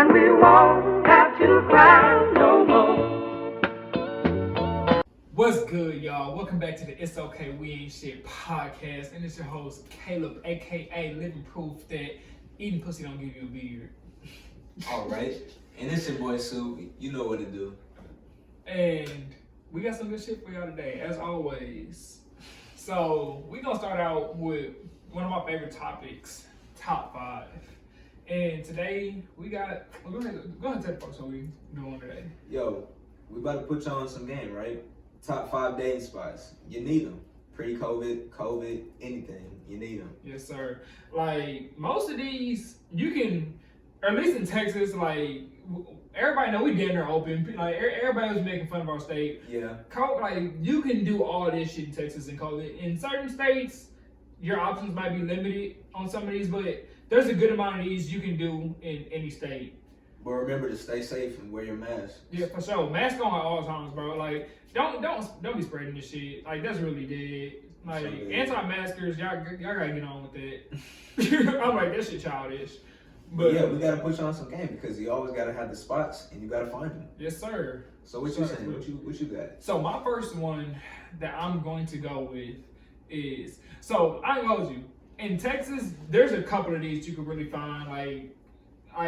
and we won't have to cry no more. What's good, y'all? Welcome back to the It's Okay We Ain't Shit podcast, and it's your host Caleb, aka Living Proof that eating pussy don't give you a beard. All right, and it's your boy Sue. You know what to do. And we got some good shit for y'all today, as always. So we're gonna start out with one of my favorite topics, top 5. And today we got. Go ahead and tell the folks what we doing today. Yo, we about to put you on some game, right? Top 5 dating spots. You need them. Pre-COVID, COVID, anything. You need them. Yes, sir. Like most of these, you can, or at least in Texas, like everybody know we damn near open. Like everybody was making fun of our state. Yeah. Like you can do all this shit in Texas and COVID. In certain states, your options might be limited on some of these, but there's a good amount of these you can do in any state. But remember to stay safe and wear your mask. Yeah, for sure. Mask on at all times, bro. Like don't be spreading this shit. Like that's really dead. Like anti-maskers, y'all gotta get on with that. I'm like that shit childish. But yeah, we gotta put you on some game because you always gotta have the spots and you gotta find them. Yes, sir. So what you saying? What you got? So my first one that I'm going to go with is, so I told you in Texas, there's a couple of these you can really find. Like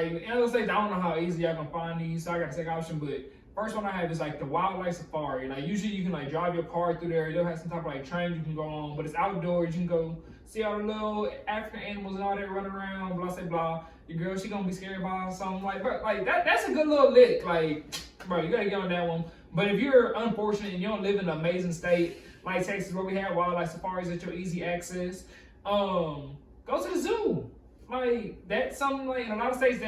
in other states, I don't know how easy y'all can find these, so I got to take option. But first one I have is like the wildlife safari. Like usually you can like drive your car through there. They'll have some type of like train you can go on, but it's outdoors. You can go see all the little African animals and all that running around. Blah blah blah. Your girl, she gonna be scared by something like, but like that's a good little lick. Like, bro, you gotta get on that one. But if you're unfortunate and you don't live in an amazing state like Texas, where we have wildlife safaris at your easy access, go to the zoo. Like that's something like in a lot of states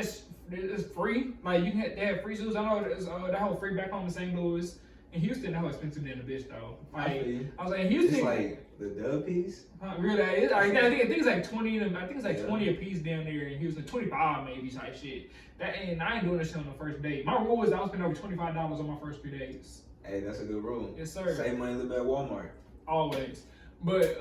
it's free. Like you can they have free zoos. I know there's that whole free back home in St. Louis. In Houston, that whole expensive than the bitch though. Like I was like in Houston, it's like the dub piece. Really? I think it's like 20. I think it's like 20 a piece down there in Houston. 25 maybe type shit. And I ain't doing this shit on the first date. My rule is I don't spend over $25 on my first 3 dates. Hey, that's a good rule. Yes, sir. Save money, live at Walmart. Always. But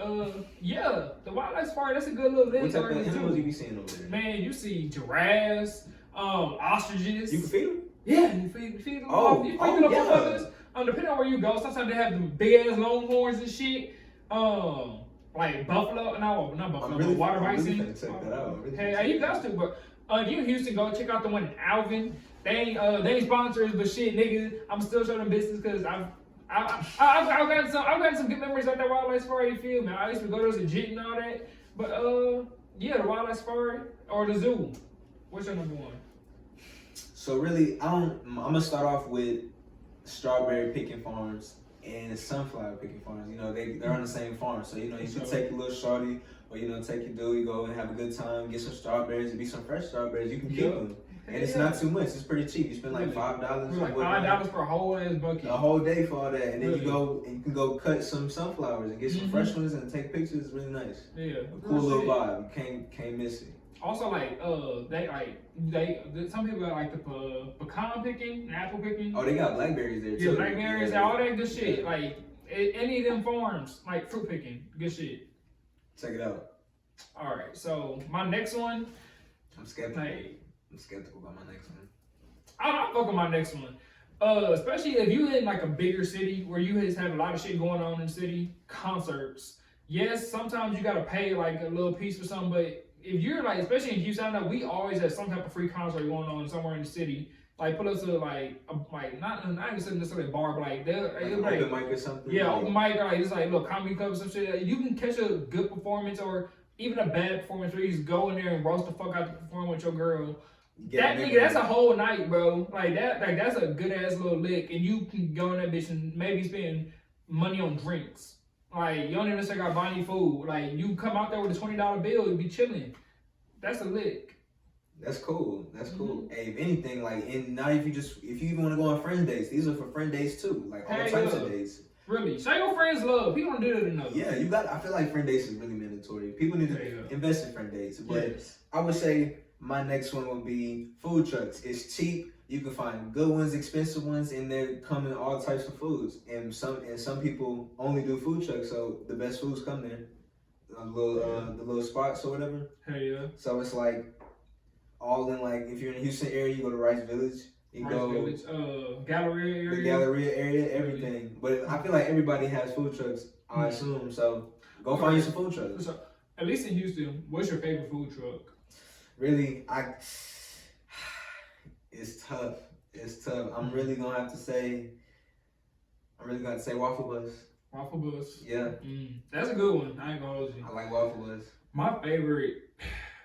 yeah, the wildlife safari, that's a good little list. What type of animals you be seeing over there? Man, you see giraffes, ostriches. You can feed them? Yeah, you feed them. Oh, you feed them yeah. motherfuckers. Depending on where you go, sometimes they have them big ass longhorns and shit. Like buffalo, not buffalo, really, but water I'm bison. Really check that out. Hey, you got to, but if you in Houston, go check out the one in Alvin. They ain't sponsors, but shit, nigga, I'm still showing them business because I've gotten some good memories at that wildlife safari. You feel me? I used to go to the legit and all that. But yeah, the wildlife safari or the zoo. What's your number one? So really, I'm gonna start off with strawberry picking farms and sunflower picking farms. You know, they're on the same farm, so you know you can take a little shorty or take your dude, you go and have a good time, get some strawberries. It be some fresh strawberries. You can keep them. And it's not too much. It's pretty cheap. You spend like $5. Like $5 for a whole ass bucket. A whole day for all that, and then you can go cut some sunflowers and get some fresh ones and take pictures. It's really nice. Yeah, a cool little vibe. You can't miss it. Also, like some people got like the pecan picking, and apple picking. Oh, they got blackberries there too. Yeah, blackberries, all that good shit. Yeah. Like any of them farms, like fruit picking, good shit. Check it out. All right, so my next one. I'm skeptical. I'm skeptical about my next one. I'll fuck with my next one. Especially if you in like a bigger city where you just have a lot of shit going on in the city, concerts. Yes, sometimes you gotta pay like a little piece for something, but if you're like, especially in Houston, I know we always have some type of free concert going on somewhere in the city. Like put us to like not even necessarily a bar, but like open mic or something. Yeah, open mic or like it's like little comedy club or some shit. You can catch a good performance or even a bad performance where you just go in there and roast the fuck out the performance with your girl. That nigga, that's a whole night, bro. That's a good ass little lick, and you can go in that bitch and maybe spend money on drinks. Like you don't even necessarily got buying food. Like you come out there with a $20 bill, you be chilling. That's a lick. That's cool. That's cool. Hey, if anything, like, and not if you even want to go on friend dates, these are for friend dates too. Like all types of dates. Really, show your friends love. People don't do that enough. Yeah, you got. I feel like friend dates is really mandatory. People need to invest in friend dates. But I would say my next one would be food trucks. It's cheap. You can find good ones, expensive ones, and they come in all types of foods. And some people only do food trucks, so the best foods come there. The little spots or whatever. Hey, yeah. So it's like all in like if you're in the Houston area, you go to Rice Village. You Rice go Village, Galleria area. the Galleria area, everything. But I feel like everybody has food trucks. I assume so. Go find you some food trucks. So, at least in Houston, what's your favorite food truck? Really, it's tough. It's tough. I'm really gonna have to say Waffle Bus. Waffle Bus. Yeah. That's a good one. I ain't gonna hold you. I like Waffle Bus. My favorite,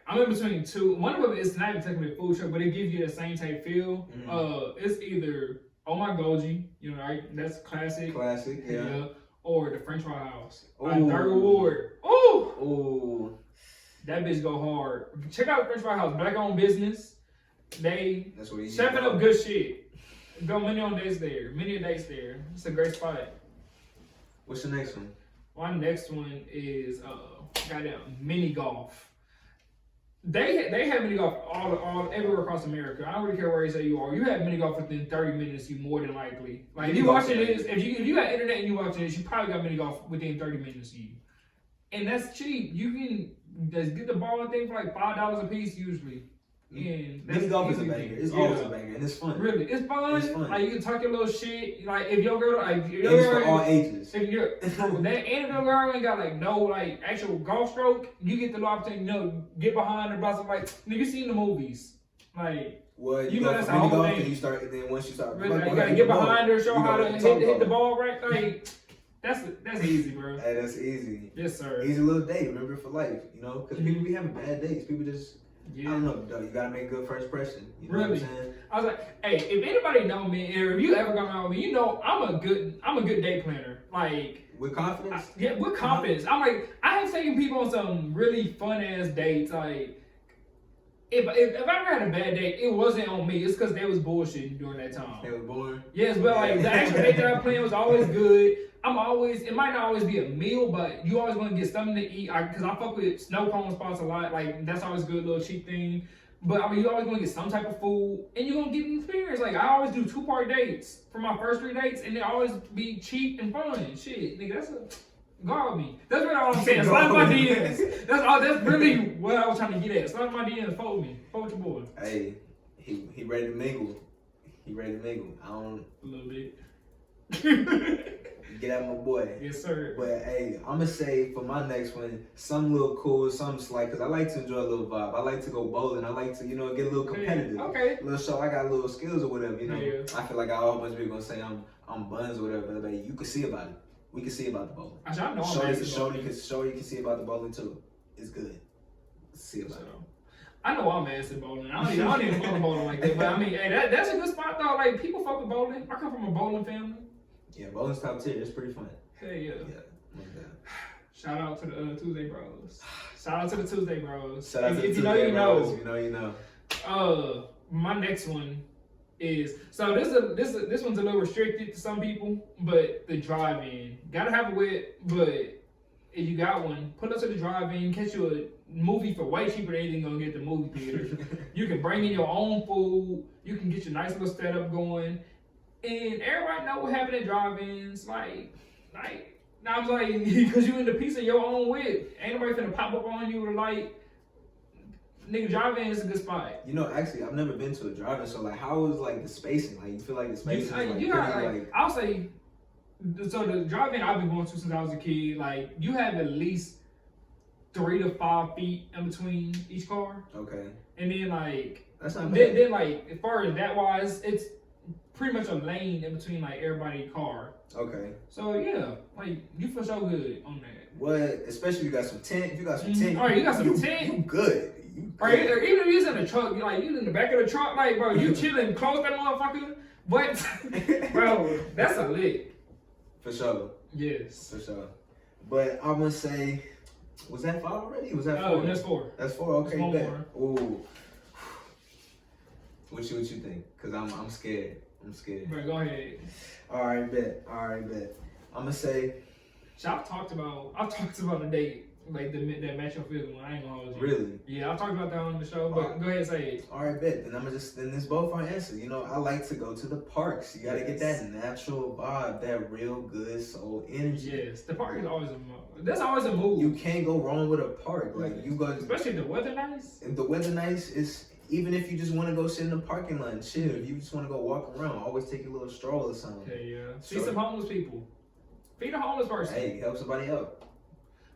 I'm in between two. One of them is not even technically a food truck, but it gives you the same type feel. It's either Boujie, you know, right? That's classic. Classic, yeah. Or the French Fry House. Ooh. Third Ward. Ooh! Ooh. That bitch go hard. Check out the French Fry House. Black owned business. They stepping up good shit. Go many on days there. Many dates there. It's a great spot. What's the next one? My next one is goddamn mini golf. They have mini golf all everywhere across America. I don't really care where you say you are. You have mini golf within 30 minutes. You more than likely. Like if you watching this, if you got internet and you watching this, you probably got mini golf within 30 minutes of you. And that's cheap. You can just get the ball and thing for like $5 a piece usually. And mini golf is a banger. It's always a banger, and it's fun. Really, it's fun. It's fun. Like you can talk your little shit. Like if your girl, like your it's girl, for all ages. If you're that and if your girl ain't got like no like actual golf stroke, you get the opportunity, you know, get behind her, about like you seen the movies, like. Well, you know that's the whole thing. And you start, and then once you start, really, like, you gotta get behind her, show how to hit the ball right. Like that's easy, bro. Hey, that's easy. Yes, sir. Easy little day. Remember for life, you know, because people be having bad days. People just. Yeah. I don't know, though. You gotta make a good first impression. You know really? What I'm saying? I was like, hey, if anybody know me, or if you ever come out with me, you know I'm a good day planner. Like with confidence. With confidence. I'm like, I have taken people on some really fun ass dates. Like, if I ever had a bad day, it wasn't on me. It's because they was bullshitting during that time. They was boring. Yes, but like the actual date that I planned was always good. It might not always be a meal, but you always want to get something to eat. Because I fuck with snow cone spots a lot. Like, that's always a good little cheap thing. But, I mean, you always want to get some type of food. And you're going to get an experience. Like, I always do 2-part dates for my first 3 dates. And they always be cheap and fun. Shit, nigga, that's a... Guard me. That's really all I'm saying. Slide my DMs. That's really what I was trying to get at. Slide my DMs. Follow me. Follow your boy. Hey, he ready to mingle. He ready to mingle. I don't... A little bit. Get out my boy. Yes, sir. But hey, I'm gonna say for my next one, something a little cool, something slight, because I like to enjoy a little vibe. I like to go bowling. I like to, you know, get a little competitive. Okay. A little show I got little skills or whatever, you know. Yeah. I feel like I always be gonna say I'm buns or whatever, but you can see about it. We can see about the bowling. Actually, I know Shorty can see about the bowling too. It's good. See about it. I know I'm ass at bowling. I don't even fuck with bowling like that. But I mean, hey, that's a good spot though. Like people fuck with bowling. I come from a bowling family. Yeah, bowling's top tier. It's pretty fun. Hey, yeah. Yeah. Shout out to the Tuesday Bros. Shout out to the Tuesday Bros. Shout out to the Tuesday Bros. You know, you know. My next one is this one's a little restricted to some people, but the drive-in. Gotta have a whip, but if you got one, put up to the drive-in, catch you a movie for way cheaper than anything gonna get the movie theater. You can bring in your own food. You can get your nice little setup going. And everybody know what happened at drive-ins, like, I was like, because you in the piece of your own whip. Ain't nobody finna pop up on you with a light. Nigga, drive-in is a good spot. You know, actually, I've never been to a drive-in, so like, how is like the spacing? Like, you feel like the spacing is like, you got, like, I'll say, so the drive-in I've been going to since I was a kid, like, you have at least 3 to 5 feet in between each car. Okay. And then like, that's not bad. Then like, as far as that wise, it's pretty much a lane in between like everybody's car. Okay. So yeah, like you for sure good on that. What? Especially if you got some tent. If you got some tent. All right, you got some tent. You good. Or even if you're in the truck, you in the back of the truck, like bro, you chilling, close that motherfucker. But bro, that's a lick. For sure. Yes. For sure. But I'm gonna say, was that 5 already? Was that 4? Oh, that's 4. That's 4. Okay. One Bet. more. Ooh. What you think? Cause I'm scared. I'm scared. Bro, go ahead. All right, bet. I'm gonna say. I've talked about a date like that match your feeling one. I ain't gonna hold you. Really? Yeah, I've talked about that on the show. But go ahead and say it. All right, bet. Then it's both our answers. You know, I like to go to the parks. You gotta get that natural vibe, that real good soul energy. Yes, the park is always a mood. That's always a mood. You can't go wrong with a park. Like you go, especially if the weather nice. If the weather nice, even if you just want to go sit in the parking lot and chill, if you just want to go walk around, always take a little stroll or something. Okay, yeah. See some homeless people. Feed a homeless person. Hey, help somebody out.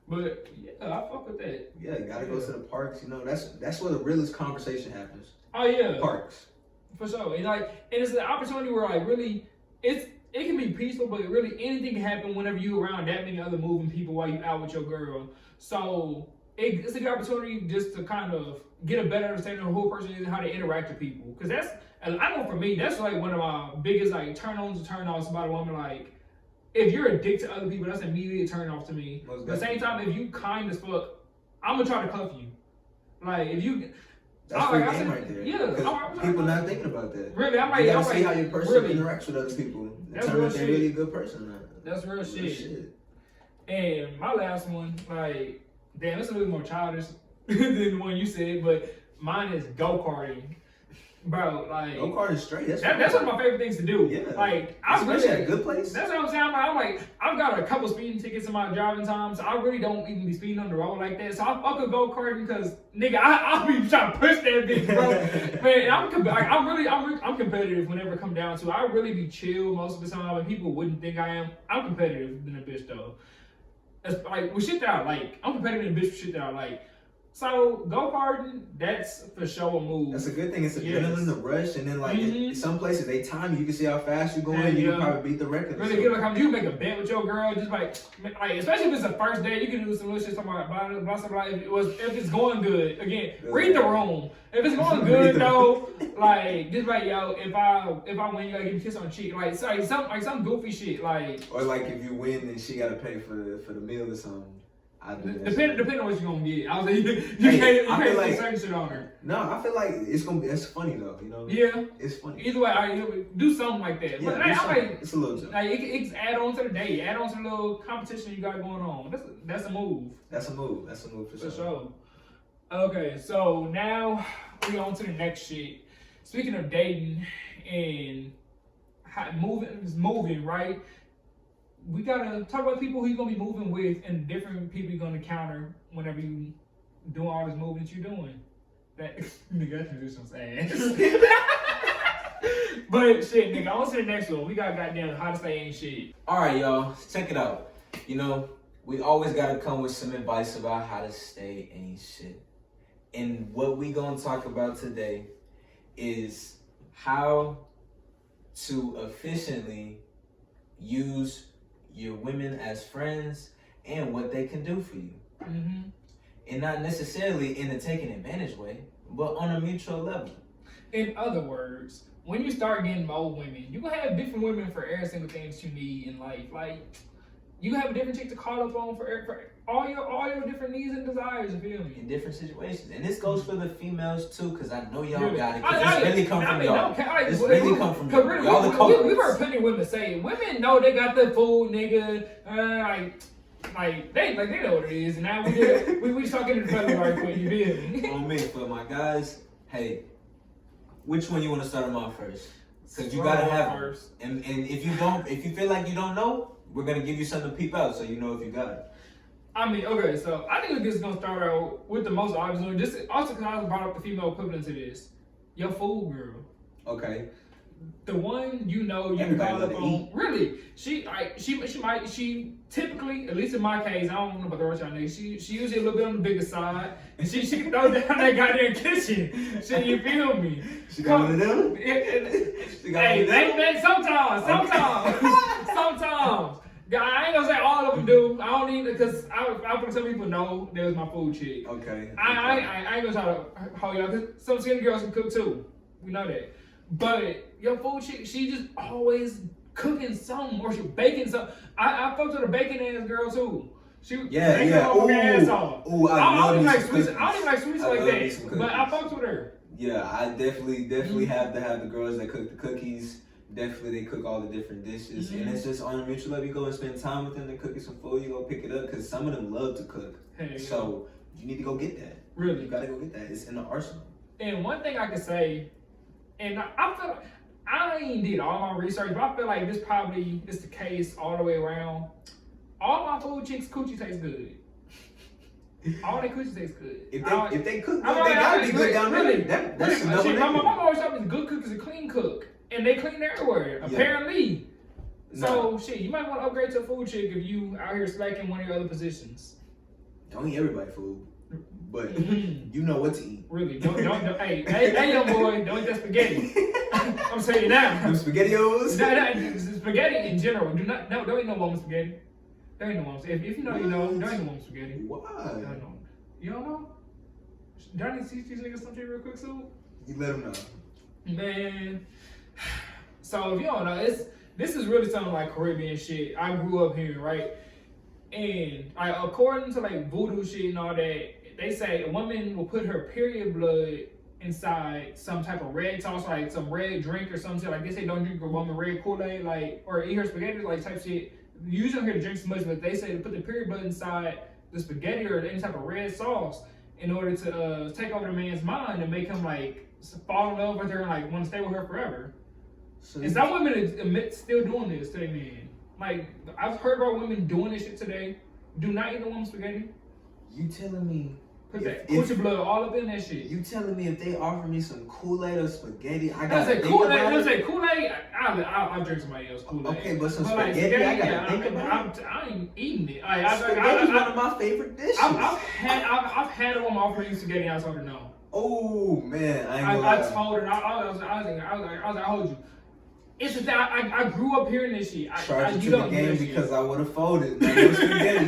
But yeah, I fuck with that. Yeah, you gotta go to the parks. You know, that's where the realest conversation happens. Oh yeah, Parks. For sure. And it's an opportunity where like really, it can be peaceful, but really anything can happen whenever you around that many other moving people while you out with your girl. So it's a good opportunity just to kind of get a better understanding of who a person is and how they interact with people. Because that's, I know for me, that's like one of my biggest like turn-ons and turn-offs about a woman. Like, if you're a dick to other people, that's immediately a turn-off to me. But at the same time, if you kind as fuck, I'm gonna try to cuff you. Like, if you... That's free game right there. Yeah. People not thinking about that. Really, you gotta see how your person really interacts with other people. That's determine real if they're shit. really a good person or not. That's real shit. And my last one, like, damn, it's a little more childish than the one you said, but mine is go-karting. Bro, like... Go-karting straight, that's one of my favorite things to do. Yeah. Like, especially at a good place. That's what I'm saying. I'm like, I've got a couple speeding tickets in my driving time, so I really don't even be speeding on the road like that. So I fuck with go-karting because, nigga, I'll be trying to push that bitch, bro. Man, I'm competitive whenever it come down to it. I really be chill most of the time, and people wouldn't think I am. I'm competitive than a bitch, though. It's like, with shit that I like. I'm competitive than a bitch for shit that I like. So go-karting, that's for sure a move. That's a good thing. It's adrenaline, the rush, and then like in some places they time you. You can see how fast you're going. You can probably beat the record. Really good. Like, you make a bet with your girl, just like especially if it's the first day, you can do some little shit talking about blah blah blah. If it's going good, again, read the room. If it's going good though, like just like yo, if I win, you gotta give me a kiss on the cheek, like some goofy shit, like. Or like if you win, then she gotta pay for the meal or something. Depending on what you're gonna get. I was like, you can't do like, certain shit on her. No, I feel like it's funny though, you know? Yeah. It's funny. Either way, do something like that. Yeah, but like, it's a little joke. Like, it's add on to the day, add on to the little competition you got going on. That's a move. That's a move for sure. Okay, so now we on to the next shit. Speaking of dating and moving, right? We gotta talk about people who you're gonna be moving with and different people you're gonna encounter whenever you doing all this moving that you're doing. That nigga, that transition's ass. But shit, nigga, on to the next one. We got goddamn how to stay ain't shit. Alright, y'all, check it out. You know, we always gotta come with some advice about how to stay ain't shit. And what we gonna talk about today is how to efficiently use your women as friends and what they can do for you. Mm-hmm. And not necessarily in a taking advantage way, but on a mutual level. In other words, when you start getting more women, you're gonna have different women for every single thing that you need in life. Like, you have a different chick to call up on for all your different needs and desires, you feel me? In different situations. And this goes for the females too, because I know y'all really? got it. It's really come from y'all. It's really come from y'all. Really, y'all the culprits. We've heard plenty of women say, women know they got the food, nigga. They know what it is. And now we talking to the fellas right quick, you feel me? On me, for my guys, hey, which one you want to start them off first? Because you gotta have first. And if you feel like you don't know, we're gonna give you something to peep out so you know if you got it. I mean, okay, so I think we're just gonna start out with the most obvious one. Just also because I brought up the female equivalent to this, your food girl. Okay. The one you know you call up on. Really, she typically, at least in my case, I don't know about the rest of y'all niggas. She usually a little bit on the bigger side, and she can throw down that goddamn kitchen. Shit, you feel me? She got one of them. Hey, sometimes. I ain't gonna say all of them do. I don't need it because I put some people know that was my food chick. Okay. I ain't gonna try to hold y'all because some skinny girls can cook too. We know that. But your food chick, she just always cooking something or she baking something. I fucked with a baking ass girl too. She baking her own ass off. Ooh, I don't even like sweets like that. But I fucked with her. Yeah, I definitely have to have the girls that cook the cookies. Definitely, they cook all the different dishes, and it's just on a mutual level. You go and spend time with them. They cook you some food. You go pick it up because some of them love to cook. So you need to go get that. Really, you gotta go get that. It's in the arsenal. And one thing I can say, and I feel like I ain't did all my research, but I feel like this probably is the case all the way around. All my food chicks coochie tastes good. All they cookies taste good. If they cook good, they gotta be good down there. That's my mom always told me good cook is a clean cook, and they clean everywhere apparently. So shit, you might want to upgrade to a food chick if you out here slacking one of your other positions. Don't eat everybody food, but you know what to eat. Really, don't hey, young boy, don't eat that spaghetti. I'm saying you now. Them SpaghettiOs. No, spaghetti in general. Don't eat no woman spaghetti. Don't eat no woman. If you know, you know. Don't eat no woman spaghetti. Why? You don't know? Do I need to teach these niggas something real quick, so? You let them know. Man. So if you don't know, this is really something like Caribbean shit. I grew up here, right? And according to like voodoo shit and all that, they say a woman will put her period blood inside some type of red sauce, like some red drink or something. Like they say don't drink a woman red Kool-Aid, like, or eat her spaghetti, like type shit. You usually don't hear to drink so much, but they say to put the period blood inside the spaghetti or any type of red sauce in order to take over the man's mind and make him like fall in love with her and like want to stay with her forever. So and some women admit still doing this to their men. Like I've heard about women doing this shit today. Do not eat a woman's spaghetti. You telling me? Put that coochie blood all up in that shit. You telling me if they offer me some Kool-Aid or spaghetti, I gotta think Kool-Aid, about it? Say Kool-Aid, I'll drink somebody else's Kool-Aid. Okay, but some like, spaghetti, I gotta think about it. I ain't eating it. Spaghetti is one of my favorite dishes. I've had a woman offer me spaghetti and I told her no. Oh man, I told her. I was like, I hold you. It's just that I grew up hearing this shit. Charge it to the game because I would have folded. Not no spaghetti.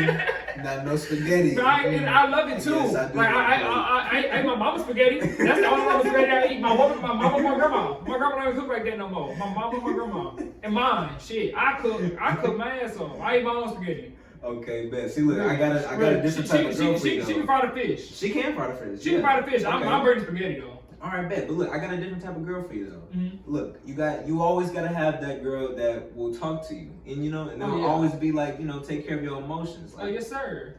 Not no spaghetti. But I love it too. Yes, I ate my mama's spaghetti. That's the only mama's spaghetti I eat. My mama, my grandma. My grandma don't cook like that no more. My mama, my grandma, and mine. Shit, I cook my ass off. I eat my own spaghetti. Okay, bet. See, look, I got a different type of girl for you. She can fry the fish. She can fry the fish. She can fry the fish. I'm burning spaghetti though. All right, bet. But look, I got a different type of girl for you though. Mm-hmm. Look, you always gotta have that girl that will talk to you, and they'll always be like, take care of your emotions. Like, yes, sir.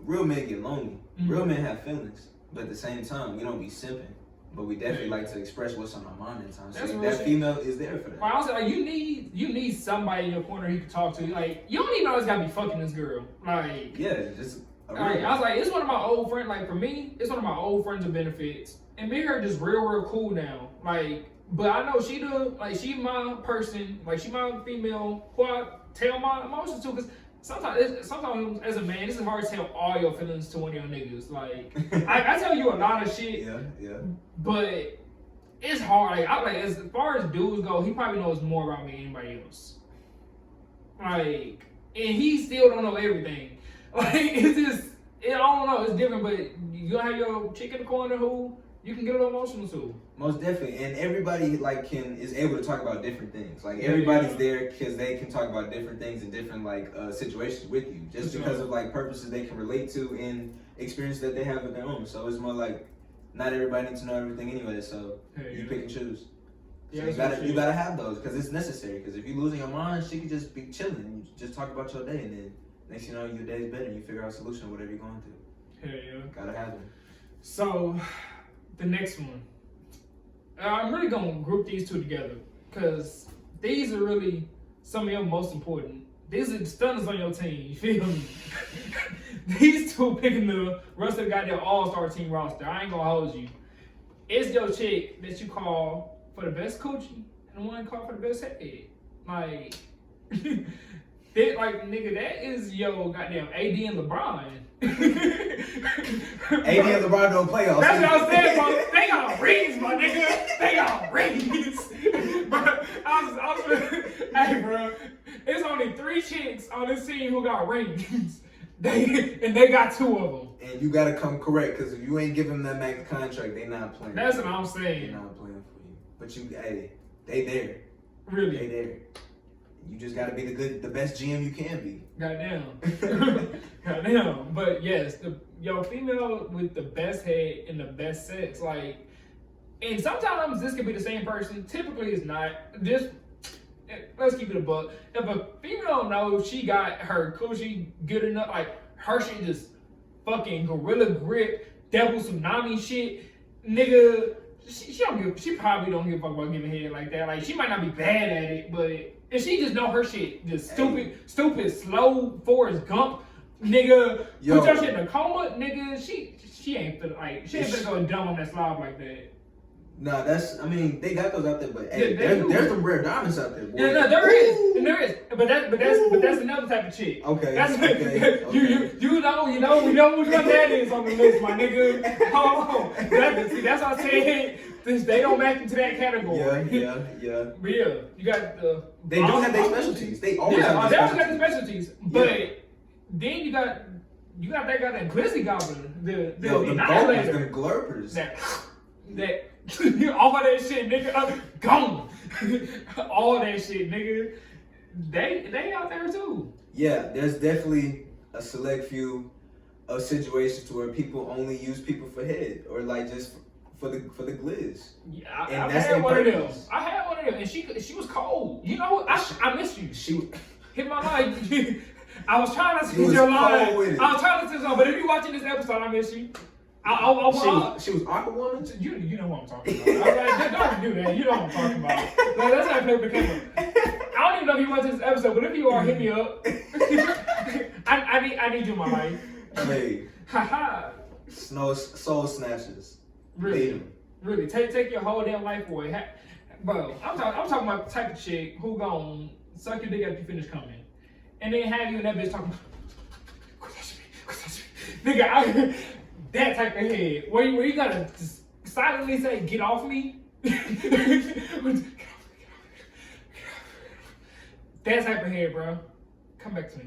Real men get lonely. Mm-hmm. Real men have feelings, but at the same time, we don't be simping. But we definitely like to express what's on our mind at times. So that female is there for that. Well, I was like, you need somebody in your corner you can talk to. Like, you don't even always gotta be fucking this girl. Like, yeah, just. I was like, it's one of my old friends. Like for me, it's one of my old friends of benefits, and me and her just real cool now. Like, but I know she my person. Like she my female who I tell my emotions to. Cause sometimes as a man, it's hard to tell all your feelings to one of your niggas. Like I tell you a lot of shit. Yeah. But it's hard. Like as far as dudes go, he probably knows more about me than anybody else. Like, and he still don't know everything. Like it's just, I don't know. It's different, but you have your chick in the corner who you can get a little emotional to. Most definitely, and everybody is able to talk about different things. Like everybody's there because they can talk about different things in different situations with you, just because of purposes they can relate to and experience that they have of their own. So it's more like not everybody needs to know everything anyway. So you pick and choose. So you gotta have those because it's necessary. Because if you're losing your mind, she could just be chilling and you just talk about your day, and then next you know your day's better and you figure out a solution to whatever you're going through. Hell yeah. Gotta have them. So the next one, I'm really gonna group these two together because these are really some of your most important. These are the stunners on your team. You feel me? These two picking the rest of the goddamn all-star team roster. I ain't gonna hold you. It's your chick that you call for the best coochie and the one call for the best head. Like, nigga, that is yo goddamn AD and LeBron. AD and LeBron don't play all. That's what I'm saying, bro. They got rings, my nigga. They got rings. Bro, hey, bro. It's only 3 chicks on this team who got rings. They got 2 of them. And you gotta come correct, because if you ain't giving them that max contract, they not playing. That's what I'm saying. They not playing for you. But they there. Really? They there. You just gotta be the best GM you can be. Goddamn. Goddamn. But yes, your female with the best head and the best sex, like, and sometimes this could be the same person. Typically it's not. Just let's keep it a buck. If a female knows she got her coochie good enough, like her shit just fucking gorilla grip, devil tsunami shit, nigga, she probably don't give a fuck about giving head like that. Like she might not be bad at it, but if she just know her shit just stupid, slow Forrest Gump, Nigga, Yo. put your shit in a coma, nigga. She ain't finna like she ain't finna go dumb on that slide like that. Nah, I mean, they got those out there, but hey, Yeah, there's some rare diamonds out there, boy. Yeah, no, there is. But that's another type of chick. Okay. That's okay. you know which one that is on the list, my nigga. Hold on. That's what I said. They don't match into that category. Yeah. But yeah, you got the. They do have their specialties. They always have they their always got the specialties. specialties. But then you got that glizzy goblin, the gulpers, annihilator, them glurpers. that all of that shit, nigga, gone. All that shit, nigga. They out there too. Yeah, there's definitely a select few of situations to where people only use people for head or like just for the glizz. Yeah, And I that's had their one of them. purpose. I had one of them, and she was cold. You know, I miss you. She Hit my line. I was trying to She see was your cold line. with it. I was trying to see something, but if you're watching this episode, I miss you. she was Aquawoman. You know what I'm talking about. I was like, don't do that. You know what I'm talking about. Like, that's how I play with the camera. I don't even know if you watch this episode, but if you are, hit me up. I need you in my life. Hey, Haha. soul snatchers. Really, take your whole damn life away. Bro, I'm talking about the type of chick who gon' suck your dick after you finish coming, and then have you and that bitch talking. Quit touching me. Nigga, that type of head where you gotta just silently say, "Get off me." That type of head, bro. Come back to me.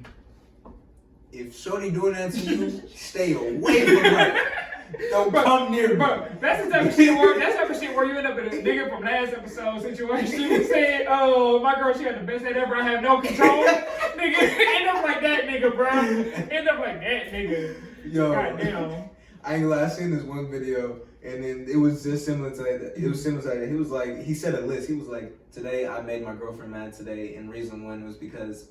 If Shorty doing that to you, stay away from her. Don't come near me. Bro, that's the type of shit where you end up in a nigga from last episode situation. You said, "Oh, my girl, she had the best head ever. I have no control." Nigga, end up like that nigga, bro. End up like that nigga. Yo, goddamn. I ain't gonna lie, I seen this one video, and then it was just similar to that. It was similar to that. He was like, he said a list. He was like, "Today I made my girlfriend mad today, and reason one was because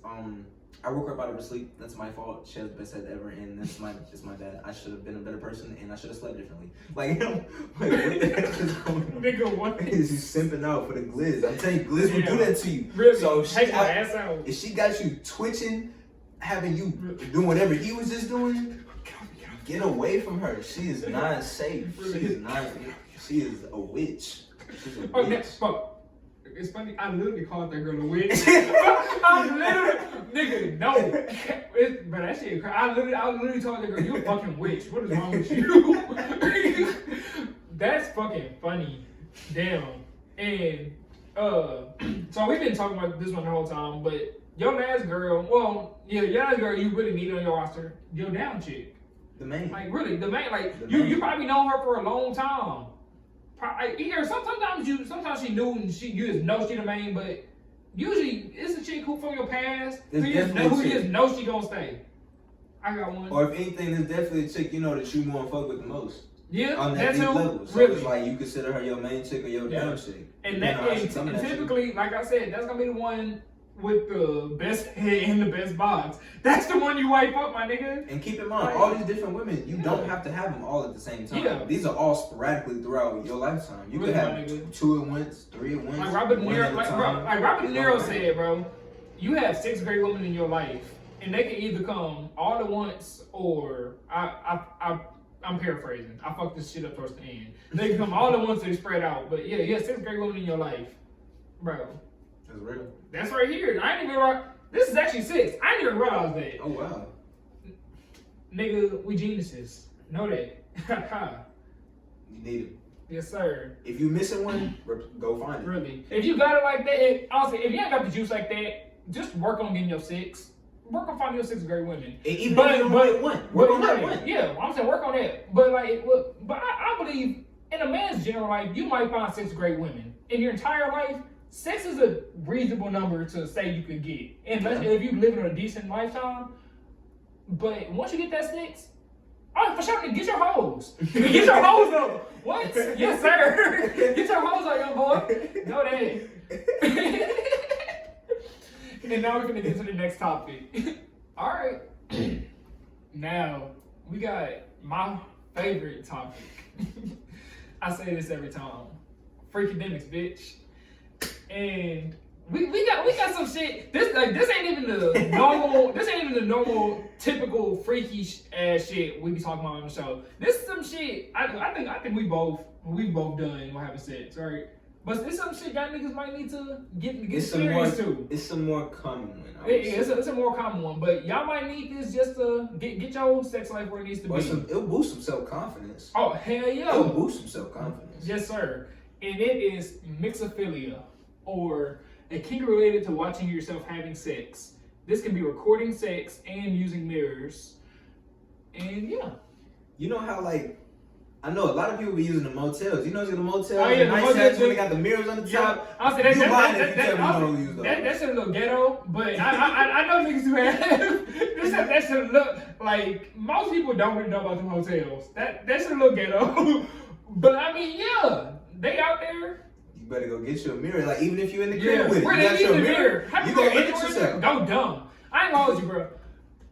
I woke her up out of her sleep. That's my fault. She has the best head ever, and it's my bad. I should have been a better person, and I should have slept differently." Like, what the heck is going on? Nigga, what? Is you simping out for the glizz? I'm telling you, glizz will do that to you. Really? So if she got you twitching, having you doing whatever he was just doing, get away from her. She is not safe. She is not. She is a witch. She's a witch. Bro, it's funny. I literally called that girl a witch. I literally, nigga, no. But that shit crazy. I literally told that girl, "You a fucking witch. What is wrong with you?" That's fucking funny. Damn. And so we've been talking about this one the whole time, but your last girl, your last girl you really need on your roster, your down chick. The main. Like really, the main. Like you probably known her for a long time. Sometimes she knew and you just know she the main, but usually it's a chick who from your past who you just know she gonna stay. I got one. Or if anything, there's definitely a chick you know that you want to fuck with the most. Yeah, on that that's deep who. level. So Really. it's like you consider her your main chick or your down chick. And that typically, like I said, that's gonna be the one with the best head and the best box. That's the one you wipe up, my nigga. And keep in mind, all these different women, you don't have to have them all at the same time. Yeah. These are all sporadically throughout your lifetime. You could have 2 at once, 3 at once. Like Robert De Niro said, bro, you have 6 great women in your life, and they can either come all at once or I'm paraphrasing. I fucked this shit up towards the end. They can come all at once or they spread out. But yeah, you have 6 great women in your life, bro. That's real. That's right here. I ain't even realize. This is actually 6. I didn't even realize that. Oh wow. Nigga, we geniuses. Know that. You need it. Yes, sir. If you missing one, go find it. Really. If you got it like that, honestly, if you ain't got the juice like that, just work on getting your 6. Work on finding your 6 great women. Even if you don't get one, work on that one. Yeah, I'm saying work on that. But like, look, I believe in a man's general life, you might find 6 great women in your entire life. 6 is a reasonable number to say you could get, unless if you live in a decent lifetime. But once you get that 6, oh, for sure, get your hoes. Get your hoes up. What? Yes, sir. Get your hoes up, young boy. Know that. And now we're gonna get to the next topic. All right. Now we got my favorite topic. I say this every time. Freakodemics, bitch. And We got some shit. This ain't even the normal. This ain't even the normal typical freaky ass shit we be talking about on the show. This is some shit. I think we both done while having sex, right? But it's some shit y'all niggas might need to get experienced to. It's some more common one. It's a more common one, but y'all might need this just to get your sex life where it needs to be. It'll boost some self-confidence. Oh, hell yeah. It'll boost some self-confidence. Yes, sir. And it is mixophilia, or a kink related to watching yourself having sex. This can be recording sex and using mirrors. And yeah. You know how, like, I know a lot of people be using the motels. You know, the motels, oh, yeah, the nice hats when they got the mirrors on the top. I'll say that shit a little ghetto, but I know niggas who have that shit look like most people don't really know about the hotels. That shit a little ghetto, but I mean, yeah, they out there. You better go get you a mirror. Like, even if you're in the crib with it, where you they got need your the mirror. You go look at yourself. Go dumb. I ain't gonna hold you, bro.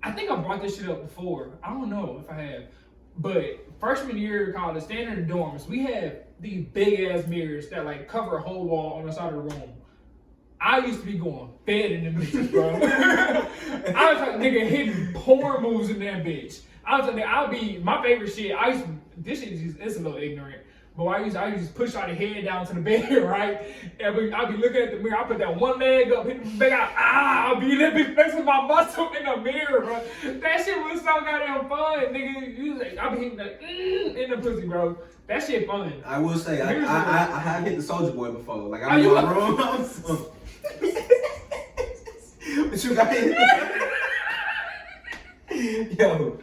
I think I brought this shit up before. I don't know if I have. But freshman year of college, staying in the dorms, we have these big ass mirrors that like cover a whole wall on the side of the room. I used to be going fed in them bitches, bro. I was like, nigga, hitting porn moves in that bitch. I was like, I'll be my favorite shit. This shit is it's a little ignorant. But I used to just push our head down to the bed, right? And I'll be looking at the mirror. I put that one leg up, hit the back out. I'll be living flexing my muscle in the mirror, bro. That shit was so goddamn fun, nigga. I'll be hitting that in the pussy, bro. That shit fun. I will say, I have hit the Soldier Boy before. Like, I'm you in my room. But you got hit. Yo,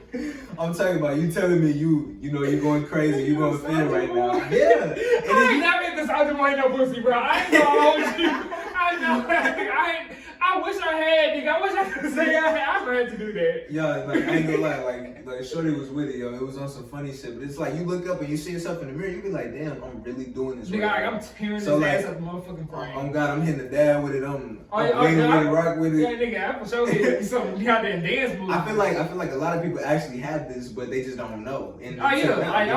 I'm talking about you telling me you know you're going crazy, you going thin right now. Yeah. And I ain't never hit the Soldier Boy no pussy, bro. I ain't gonna hold you. I know. I wish I had, nigga. I wish I could say I had to do that. Yeah, like I ain't gonna lie, like Shorty was with it, yo. It was on some funny shit, but it's like you look up and you see yourself in the mirror, you be like, damn, I'm really doing this. Nigga, right I'm tearing this ass up the motherfucking frame. Oh God, I'm hitting the dad with it. I'm waiting with it, rock with it. Yeah, nigga, I for sure hit some goddamn dance moves. I feel like a lot of people actually have this, but they just don't know. And I'm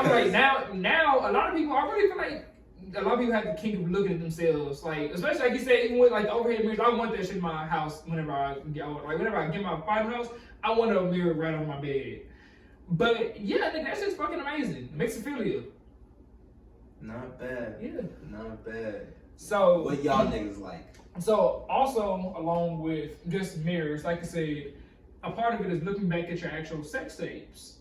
like now a lot of people, I really feel like a lot of people have the kink of looking at themselves, like especially like you said, even with like the overhead mirrors. I want that shit in my house whenever I get my final house. I want a mirror right on my bed. But yeah, I think that shit's fucking amazing. Mixophilia. Not bad. Yeah. Not bad. So what y'all niggas like? So also along with just mirrors, like I said, a part of it is looking back at your actual sex tapes.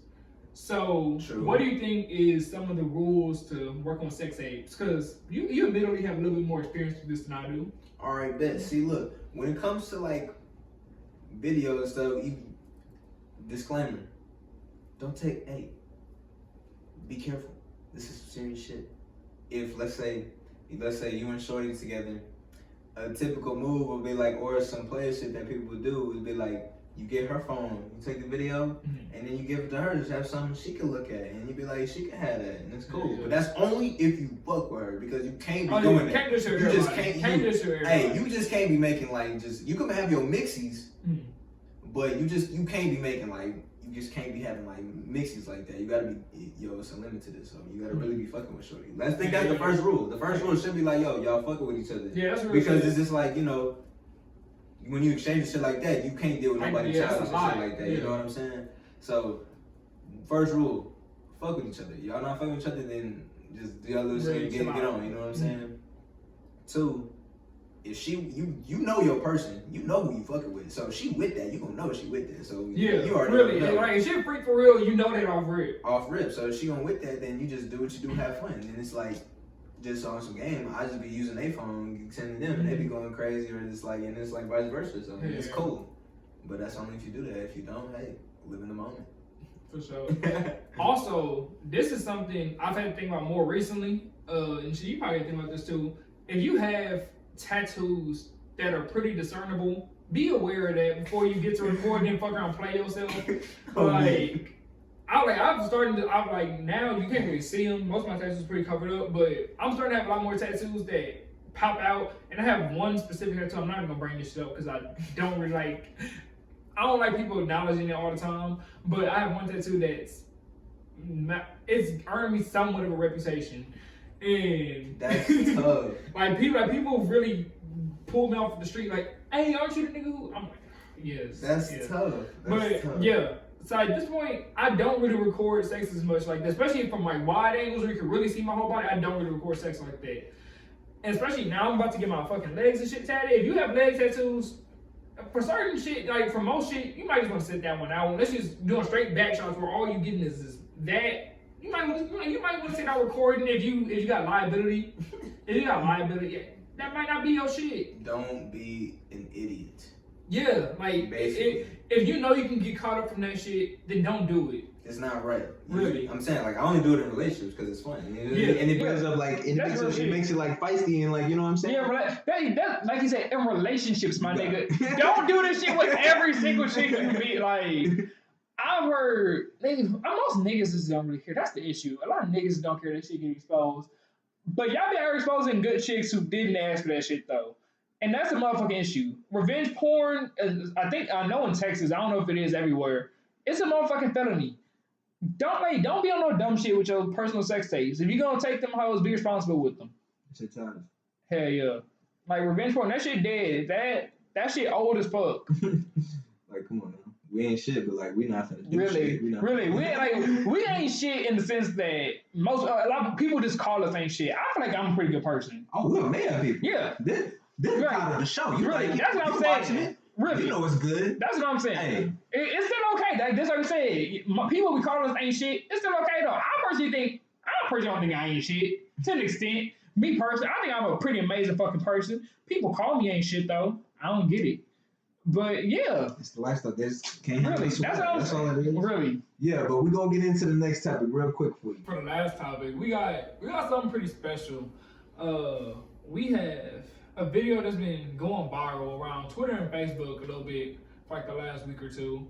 So, True. What do you think is some of the rules to work on sex tapes? Because you admittedly have a little bit more experience with this than I do. All right, bet. See, look, when it comes to like video and stuff, disclaimer: don't take. Hey, be careful. This is some serious shit. If let's say you and Shorty together, a typical move would be like, or some player shit that people would do would be like, you get her phone, you take the video, and then you give it to her, just have something she can look at, and you be like, she can have that, and it's cool. But that's only if you fuck with her, because you can't be doing that. You just can't be making like you can have your mixies, but you can't be making like you just can't be having like mixies like that. You gotta be it's a limit to this, so you gotta really be fucking with Shorty. Let's think that's the first rule. The first rule should be like, y'all fucking with each other. Yeah, that's real because shit. it's just like when you exchange shit like that, you can't deal with nobody childish and shit like that. You know what I'm saying? So, first rule, fuck with each other. Y'all not fucking with each other, then just do y'all little shit and get on. You know what I'm saying? Two, if you know your person, you know who you fucking with. So if she with that, you gonna know she with that. So you already really know. Like if she a freak for real, you know that off rip. Off rip. So if she gonna with that, then you just do what you do, have fun. And it's like, just on some game, I just be using their phone, sending them, and they be going crazy, or just like, and it's like vice versa. So it's cool, but that's only if you do that. If you don't, hey, live in the moment. For sure. Also, this is something I've had to think about more recently, and you probably think about this too. If you have tattoos that are pretty discernible, be aware of that before you get to recording and fuck around and play yourself. I'm like, now you can't really see them. Most of my tattoos are pretty covered up, but I'm starting to have a lot more tattoos that pop out. And I have one specific tattoo. I'm not even gonna bring this shit up because I don't like people acknowledging it all the time. But I have one tattoo it's earned me somewhat of a reputation. And that's tough. people really pull me off the street like, hey, aren't you the nigga who? I'm like, yes. That's tough. That's tough. Yeah. So at this point, I don't really record sex as much like that, especially from like wide angles where you can really see my whole body. I don't really record sex like that. And especially now, I'm about to get my fucking legs and shit tatted. If you have leg tattoos, for certain shit, like for most shit, you might just want to sit that one out. Unless you're just doing straight back shots where all you getting is that. You might want to sit out recording if you got liability. If you got liability, that might not be your shit. Don't be an idiot. Yeah, like if you know you can get caught up from that shit, then don't do it. It's not right. Really? I'm saying, like, I only do it in relationships because it's fun. Yeah, and it brings up like it makes it like feisty and like, you know what I'm saying? Yeah, that like you said, in relationships, my nigga, don't do this shit with every single chick you meet. Like, I've heard most niggas just don't really care. That's the issue. A lot of niggas don't care that shit get exposed. But y'all been exposing good chicks who didn't ask for that shit though. And that's a motherfucking issue. Revenge porn, I know in Texas, I don't know if it is everywhere. It's a motherfucking felony. Don't be on no dumb shit with your personal sex tapes. If you're gonna take them hoes, be responsible with them. Shit time. Hell yeah. Like revenge porn, that shit dead. That shit old as fuck. Like, come on now. We ain't shit, but like we not finna do shit. We ain't shit in the sense that a lot of people just call us ain't shit. I feel like I'm a pretty good person. Oh, we're mad people. Yeah. This is part of the show. You really, like, that's what I'm saying. It. Really, you know it's good. That's what I'm saying. Hey. It's still okay. That's what I'm saying. People we call us ain't shit. It's still okay though. I personally don't think I ain't shit to an extent. Me personally, I think I'm a pretty amazing fucking person. People call me ain't shit though. I don't get it. But yeah, it's the lifestyle. This can't handle really. That's all it is. Really. Yeah, but we're gonna get into the next topic real quick for you. For the last topic, we got something pretty special. We have a video that's been going viral around Twitter and Facebook a little bit for like the last week or two.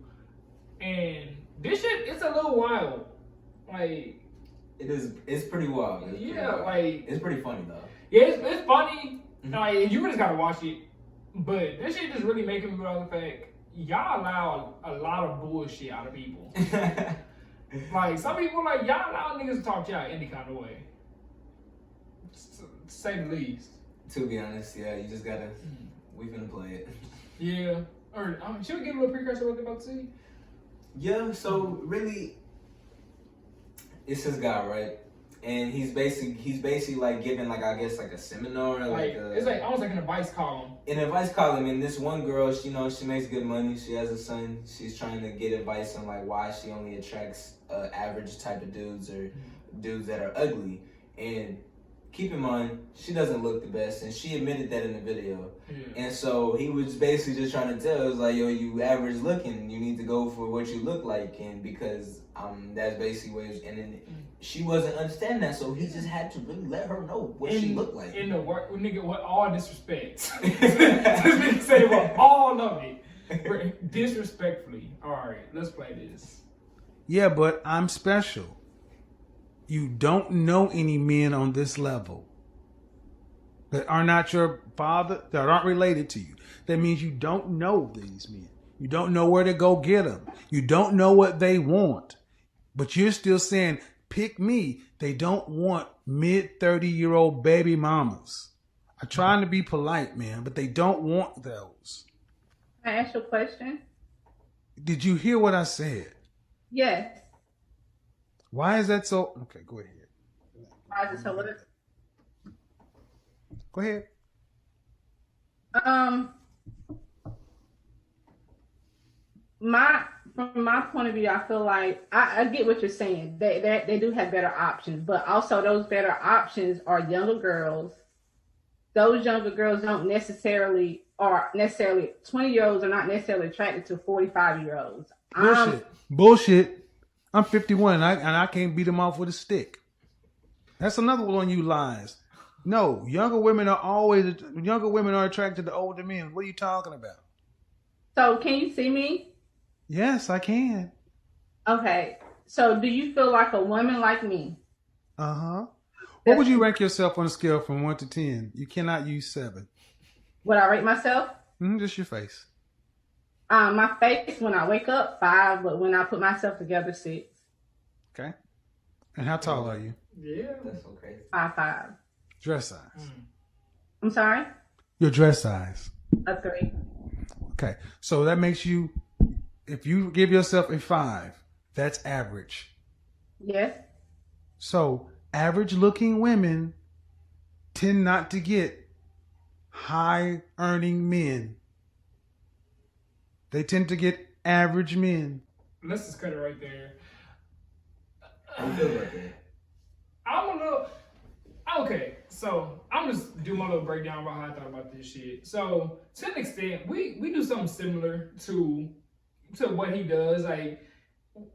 And this shit, it's a little wild. Like, it's pretty wild. It's pretty funny though. Yeah, it's funny. Mm-hmm. Like, you just gotta watch it. But this shit just really making me realize the fact y'all allow a lot of bullshit out of people. Like, some people, like, y'all allow niggas to talk to y'all any kind of way. To say the least. To be honest, yeah, you just gotta, we finna play it. Yeah. Or, should we get a little precursor of what they're about to see? Yeah, so really, it's this guy, right? And he's basically like giving like, I guess like a seminar, it's like almost like an advice column. An advice column, and this one girl, she makes good money. She has a son. She's trying to get advice on like why she only attracts average type of dudes or dudes that are ugly. And keep in mind, she doesn't look the best, and she admitted that in the video. Yeah. And so he was basically just trying to tell us like, yo, you average looking, you need to go for what you look like, and because that's basically what. And then she wasn't understanding that, so he just had to really let her know what she looked like. In the work, nigga, with all disrespect, this nigga said it with all of it, disrespectfully. All right, let's play this. Yeah, but I'm special. You don't know any men on this level that are not your father, that aren't related to you. That means you don't know these men. You don't know where to go get them. You don't know what they want. But you're still saying, pick me. They don't want mid-30-year-old baby mamas. I'm trying to be polite, man, but they don't want those. Can I ask you a question? Did you hear what I said? Yes. Why is that so? Okay, go ahead. Why is it so what? Go ahead. From my point of view, I feel like I get what you're saying. They do have better options, but also those better options are younger girls. Those younger girls don't necessarily 20-year-olds are not necessarily attracted to 45-year-olds. Bullshit. I'm 51 and I can't beat them off with a stick. That's another one on you lies. No, younger women are attracted to older men. What are you talking about? So can you see me? Yes, I can. Okay. So do you feel like a woman like me? Uh-huh. What would you rank yourself on a scale from 1 to 10? You cannot use 7. Would I rate myself? Just your face. My face when I wake up, 5, but when I put myself together, 6. Okay. And how tall are you? Yeah. That's okay. 5'5". Dress size. I'm sorry? Your dress size. A 3. Okay. So that makes you, if you give yourself a 5, that's average. Yes. So average looking women tend not to get high earning men. They tend to get average men. Let's just cut it right there. How you feel about that? I'm a little okay. So I'm just do my little breakdown about how I thought about this shit. So to an extent, we do something similar to what he does. Like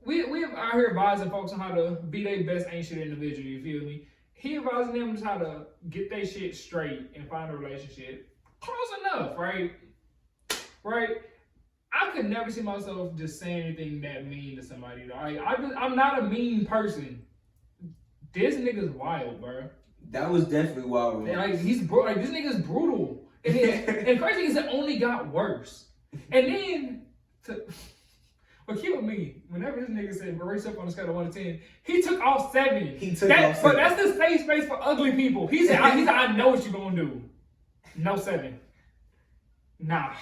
we out here advising folks on how to be their best ancient individual. You feel me? He advising them just how to get their shit straight and find a relationship. Close enough, right? Right. I could never see myself just saying anything that mean to somebody. Though. I'm not a mean person. This nigga's wild, bro. That was definitely wild. And, like this nigga's brutal. And crazy is it only got worse. And then but keep with me, whenever this nigga said race up on a scale of 1 to 10, he took off 7. He took off 7. But that's the safe space for ugly people. He said, I know what you're gonna do. No 7. Nah.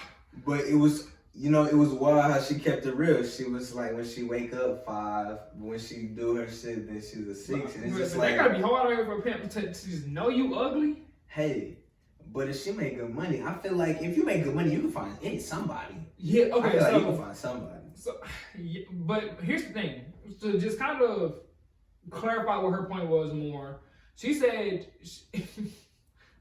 But it was, it was wild how she kept it real. She was like, when she wake up 5, but when she do her shit, then she's a 6. And it's just like, they gotta be hard out here for a pimp to just know you ugly. hey, but if she make good money, I feel like if you make good money, you can find somebody. Yeah, I okay, feel like so you can find somebody. So, yeah, but here's the thing. To just kind of clarify what her point was more, she said,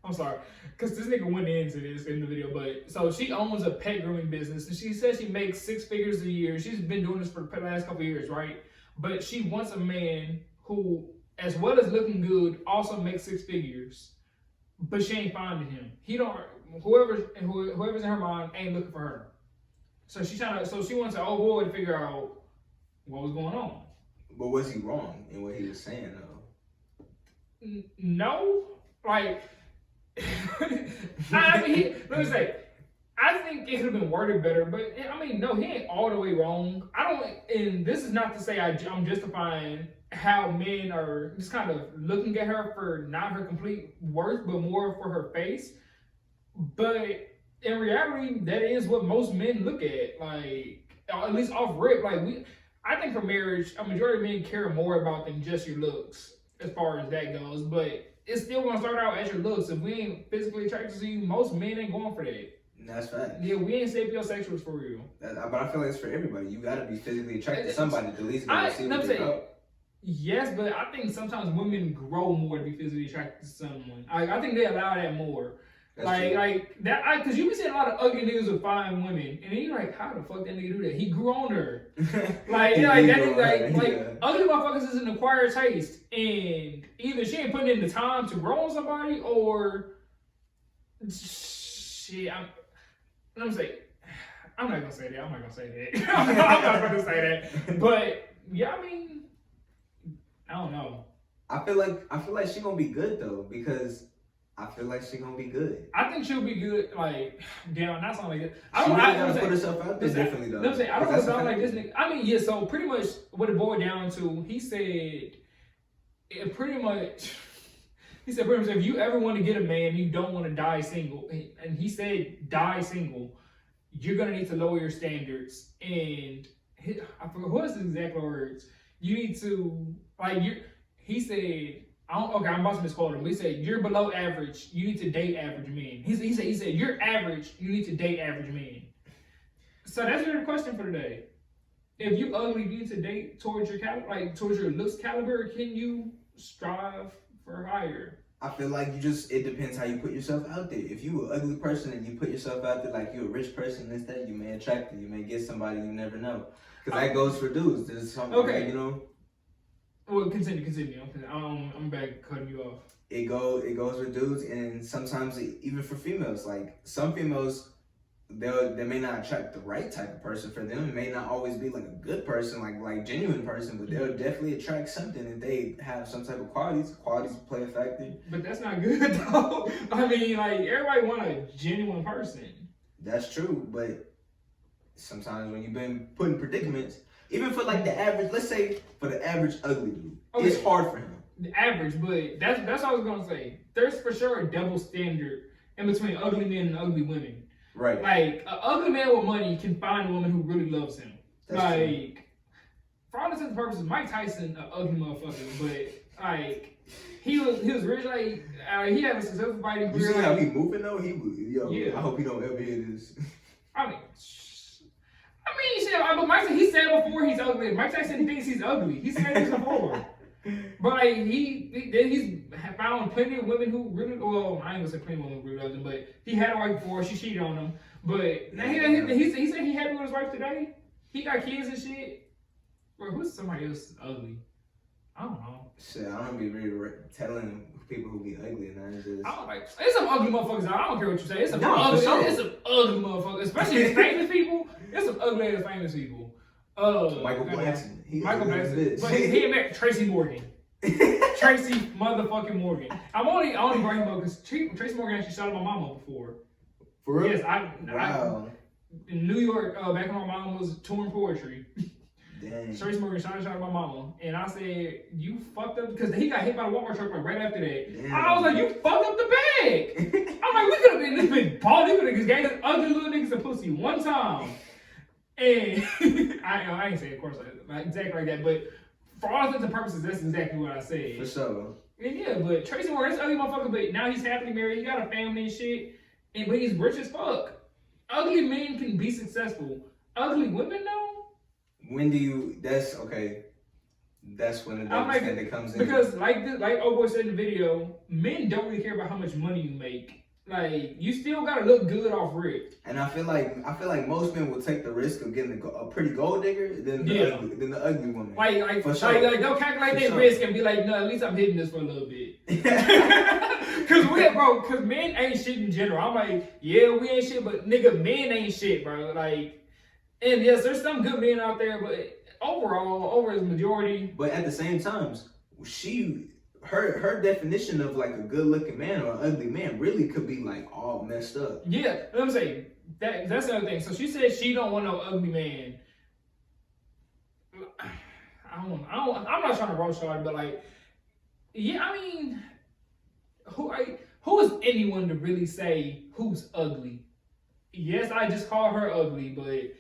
I'm sorry, because this nigga went into this in the video, but so she owns a pet grooming business, and she says she makes 6 figures a year. She's been doing this for the last couple of years, right? But she wants a man who, as well as looking good, also makes 6 figures. But she ain't finding him. Whoever's in her mind ain't looking for her. So she wants an old boy to figure out what was going on. But was he wrong in what he was saying though? No, like let me say, I think it could have been worded better, but I mean, no, he ain't all the way wrong. And this is not to say I'm justifying how men are just kind of looking at her for not her complete worth, but more for her face. But in reality, that is what most men look at, like, at least off rip. Like, I think for marriage, a majority of men care more about than just your looks, as far as that goes. But it's still gonna start out as your looks. If we ain't physically attracted to you, most men ain't going for that. That's right. Yeah, we ain't sapiosexuals for real. But I feel like it's for everybody. You gotta be physically attracted to somebody to at least go see what they go. Yes, but I think sometimes women grow more to be physically attracted to someone. I think they allow that more. That's like that, because you be seeing a lot of ugly niggas with fine women, and then you're like, how the fuck that nigga do that? He grew on her. Ugly motherfuckers is an acquired taste, and either she ain't putting in the time to grow on somebody, or shit. I'm not gonna say that. I'm not gonna say that. But yeah, I mean, I don't know. I feel like she gonna be good though, because I feel like she gonna be good. I think she'll be good. Like, damn, that sounds like it. I gotta put herself out there differently though. I don't know if sound like this nigga. I mean, yeah. So pretty much what it boiled down to, he said pretty much if you ever want to get a man, you don't want to die single, and he said die single, you're gonna need to lower your standards. And I forgot what's the exact words. You need to he said. I'm about to misquote him. He said, you're below average. You need to date average men. He said, you're average. You need to date average men. So that's your question for today. If you ugly, you need to date towards your looks caliber. Can you strive for higher? I feel like it depends how you put yourself out there. If you an ugly person and you put yourself out there like you're a rich person, instead you may attract it. You may get somebody you never know. Because that goes for dudes. There's something Well, continue. I'm back cutting you off. It goes with dudes, and sometimes even for females. Like some females, they may not attract the right type of person for them. It may not always be like a good person, like genuine person, but they'll definitely attract something if they have some type of qualities. Qualities play a factor. But that's not good though. I mean, like everybody want a genuine person. That's true, but sometimes when you've been put in predicaments. Even for like the average, let's say for the average ugly dude, it's hard for him. The average, but that's what I was gonna say. There's for sure a double standard in between ugly men and ugly women. Right. Like an ugly man with money can find a woman who really loves him. That's like, true. for all intents and purposes, Mike Tyson, an ugly motherfucker, but like he was rich. Like he had a successful fighting You career. see how Like, he moving though? Yo, Yeah. I hope he don't ever hear this. I mean, shit. But Mike, he said before he's ugly. Mike Tyson thinks he's ugly. He said this before. But like he's found plenty of women who really, well, I ain't gonna say plenty of women who really love him, but he had a wife before, she cheated on him. But now he said he happy with his wife today. He got kids and shit. Bro, who's somebody else ugly? I don't know. Shit, I don't be really telling people who be ugly and that. It's just... I don't like. It's some ugly motherfuckers. I don't care what you say. It's some No, ugly. for sure. It's some ugly motherfuckers, especially the famous people. It's some ugly ass famous people. Michael Blackson. Michael Blackson. Blackson. But he met Tracy Morgan. Tracy motherfucking Morgan. I only bring him up because Tracy Morgan actually shot at my mama before. For real? Yes, Wow. in New York, back when my mom was touring poetry. Dang. Tracy Morgan shot at my mama, and I said, "You fucked up," because he got hit by the Walmart truck like right after that. Damn. I was like, "You fucked up the bag." I'm like, "We could have been balling niggas, gave this ugly little niggas a pussy one time." And I ain't saying, of course, like exactly like that, but for all intents and purposes, that's exactly what I said. For sure. And yeah, but Tracy Morgan, this ugly motherfucker, but now he's happily married. He got a family and shit, but he's rich as fuck. Ugly men can be successful. Ugly women, though. When do you? That's okay. That's when the double standard comes in. Because like old boy said in the video, men don't really care about how much money you make. Like you still gotta look good off rip. And I feel like most men will take the risk of getting a pretty gold digger than the ugly woman. Like for sure. like they'll calculate their sure. risk and be like, no, at least I'm hitting this for a little bit. Cause men ain't shit in general. I'm like, yeah, we ain't shit, but nigga, men ain't shit, bro. Like, and yes, there's some good men out there, but overall, over the majority. But at the same time, her definition of like a good looking man or an ugly man really could be like all messed up. Yeah, let me say that's the other thing. So she said she don't want no ugly man. I'm not trying to roast her, but like, yeah, I mean, who is anyone to really say who's ugly? Yes, I just call her ugly, but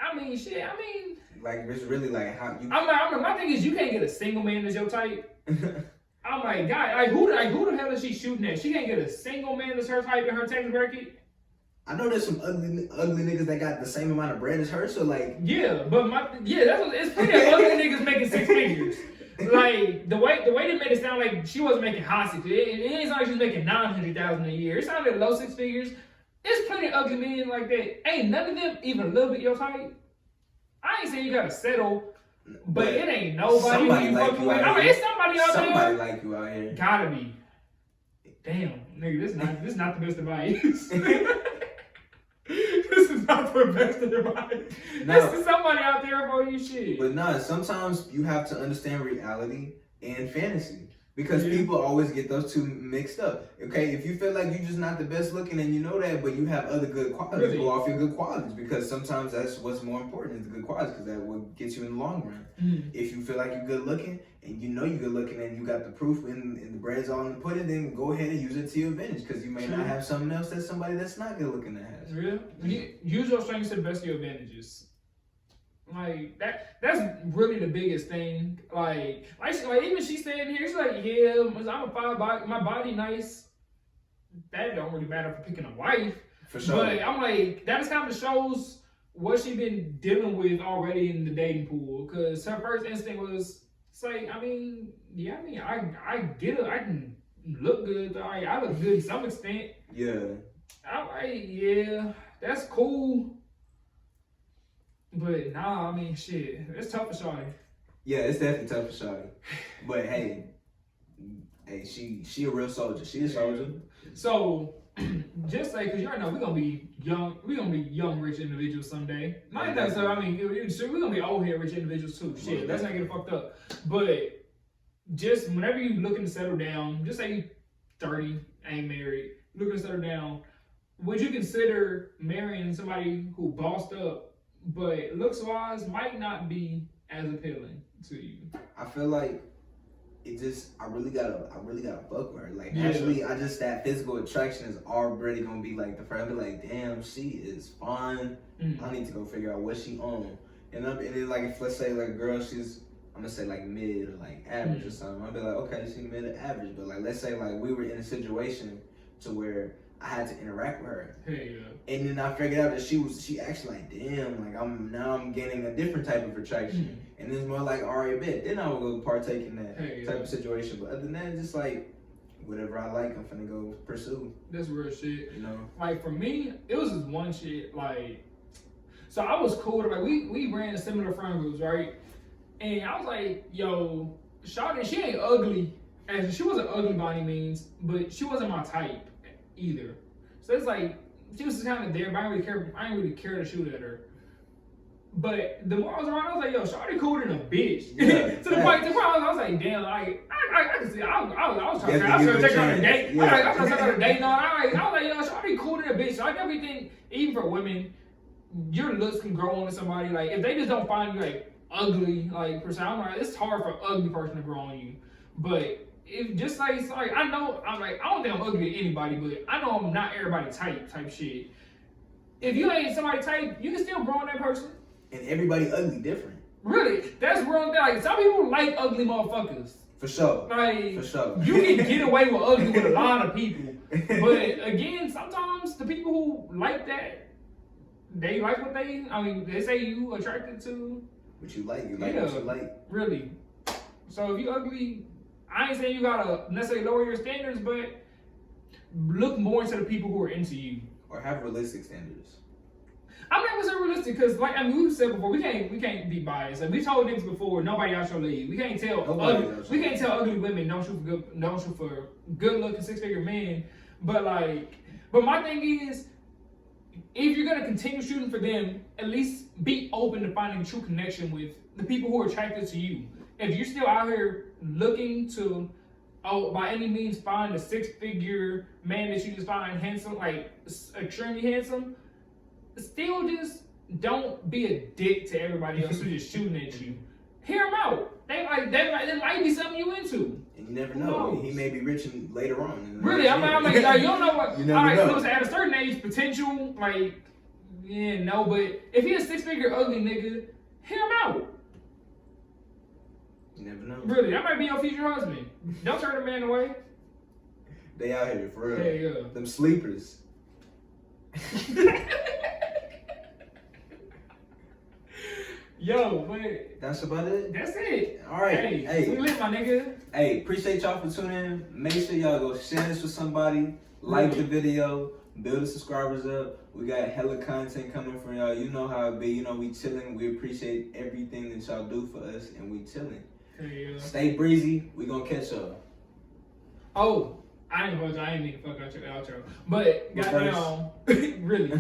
I mean, shit. I mean, like it's really like how you. I'm like, my thing is, you can't get a single man that's your type. I'm like, God, like who the hell is she shooting at? She can't get a single man that's her type in her tax bracket. I know there's some ugly niggas that got the same amount of bread as her, so like. Yeah, but it's plenty of ugly niggas making 6 figures. Like the way they made it sound like she wasn't making high six. It ain't like she's making $900,000 a year. It sounded low 6 figures. There's plenty of ugly men like that. Ain't none of them even a little bit your type. I ain't saying you gotta settle, but it ain't nobody who you fucking with. I mean, it's somebody out there. Somebody like you out here. Gotta be. Damn, nigga, this not the best advice. This is not the best advice. No. This is somebody out there for you shit. But nah, sometimes you have to understand reality and fantasy. Because people always get those two mixed up. Okay, if you feel like you're just not the best looking and you know that, but you have other good qualities, go off your good qualities. Because sometimes that's what's more important is the good qualities, because that will get you in the long run. Mm-hmm. If you feel like you're good looking and you know you're good looking and you got the proof and the bread's all in the pudding, then go ahead and use it to your advantage. Because you may not have something else that somebody that's not good looking that has. Really? Use your strengths to the best of your advantages. Like that's really the biggest thing. Like even she said here, she's like, yeah, I'm a fine body, my body nice. That don't really matter for picking a wife. For sure. But I'm like, that just kind of shows what she's been dealing with already in the dating pool. Cause her first instinct was, it's like, I get it, I can look good. I look good to some extent. Yeah. I'm like, yeah, that's cool. But nah, I mean, shit, it's tough for Shawty. Yeah, it's definitely tough for Shawty. But hey, she a real soldier. She a soldier. So, just say, cause you already know we're gonna be young, rich individuals someday. Not that so. I mean, we're gonna be old head rich individuals too. Shit, let's not get it fucked up. But just whenever you looking to settle down, just say you 30, ain't married, looking to settle down, would you consider marrying somebody who bossed up? But looks wise might not be as appealing to you. I feel like it just I really gotta fuck with her. Like Yeah. actually, I just that physical attraction is already gonna be like the first. I'll be like, damn, she is fine. I need to go figure out what she on. And then like if let's say like a girl, I'm gonna say like mid or like average or something. I'll be like, okay, she mid or average. But like let's say like we were in a situation to where I had to interact with her. Hey, And then I figured out that she actually like, damn, like I'm gaining a different type of attraction. And it's more like, all right, bet. Then I will go partake in that type of situation. But other than that, it's just like, whatever I like, I'm finna go pursue. That's real shit. You know? Like for me, it was just one shit, like, so I was cool with her. Like we ran similar friend groups, right? And I was like, yo, Shawty, she ain't ugly. And she wasn't ugly by any means, but she wasn't my type either. So it's like, she was just kind of there, but I didn't really care to shoot at her. But the more I was around, I was like, yo, Shawty cooler than a bitch. Yeah, to the point, I was like, damn, like, I can see, I was trying to take her on a date. Yeah. I was trying to take her on a date and all that. I was like, yo, Shawty cooler than a bitch. So I definitely think, even for women, your looks can grow onto somebody. Like, if they just don't find you, like, ugly, like, per se, I'm like, it's hard for an ugly person to grow on you. But if just like, it's like, I know, I'm like, I don't think I'm ugly to anybody, but I know I'm not everybody type shit. If you ain't somebody type, you can still grow on that person. And everybody ugly different. Really, that's real. Like some people like ugly motherfuckers. For sure. Like For sure. you can get away with ugly with a lot of people, but again, sometimes the people who like that, they like what they. I mean, they say you attracted to. What you like what you like. Really. So if you ugly, I ain't saying you gotta necessarily lower your standards, but look more into the people who are into you. Or have realistic standards. I'm not gonna say realistic because, like I mean, we've said before, we can't be biased. Like we told niggas before, nobody out your league. We can't tell ugly women don't shoot for good looking 6-figure men. But my thing is, if you're gonna continue shooting for them, at least be open to finding true connection with the people who are attracted to you. If you're still out here looking to, by any means find a 6-figure man that you just find handsome, like extremely handsome, still just don't be a dick to everybody else who's just shooting at you. Hear them out. They might be something you into. And you never know. He may be rich later on. Really, I mean, like, you don't know what. You never know. So at a certain age, potential, like, yeah, no, but if he a 6-figure ugly nigga, hear him out. You never know. Really, that might be your future husband. Don't turn a man away. They out here for real. Yeah. Them sleepers. Yo, but that's about it. That's it. All right. Hey, we lit, my nigga. Hey, appreciate y'all for tuning in. Make sure y'all go share this with somebody. Like the video. Build the subscribers up. We got hella content coming from y'all. You know how it be. You know we chilling. We appreciate everything that y'all do for us, and we chilling. Hey, Stay breezy. We gonna catch y'all. Oh, I ain't nigga fuck out your outro. But goddamn, really.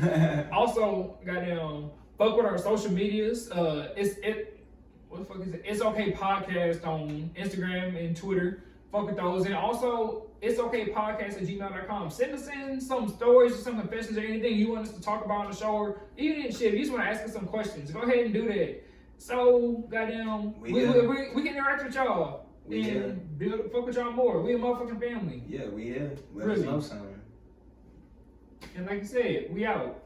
Also, goddamn, fuck with our social medias. What the fuck is it? It's Okay Podcast on Instagram and Twitter. Fuck with those. And also, it's okay podcast@gmail.com. Send us in some stories or some confessions or anything you want us to talk about on the show, or even shit, if you just want to ask us some questions, go ahead and do that. So, goddamn, we can interact with y'all and fuck with y'all more. We a motherfucking family. Yeah, we here. Let Really. us know something. And like you said, we out.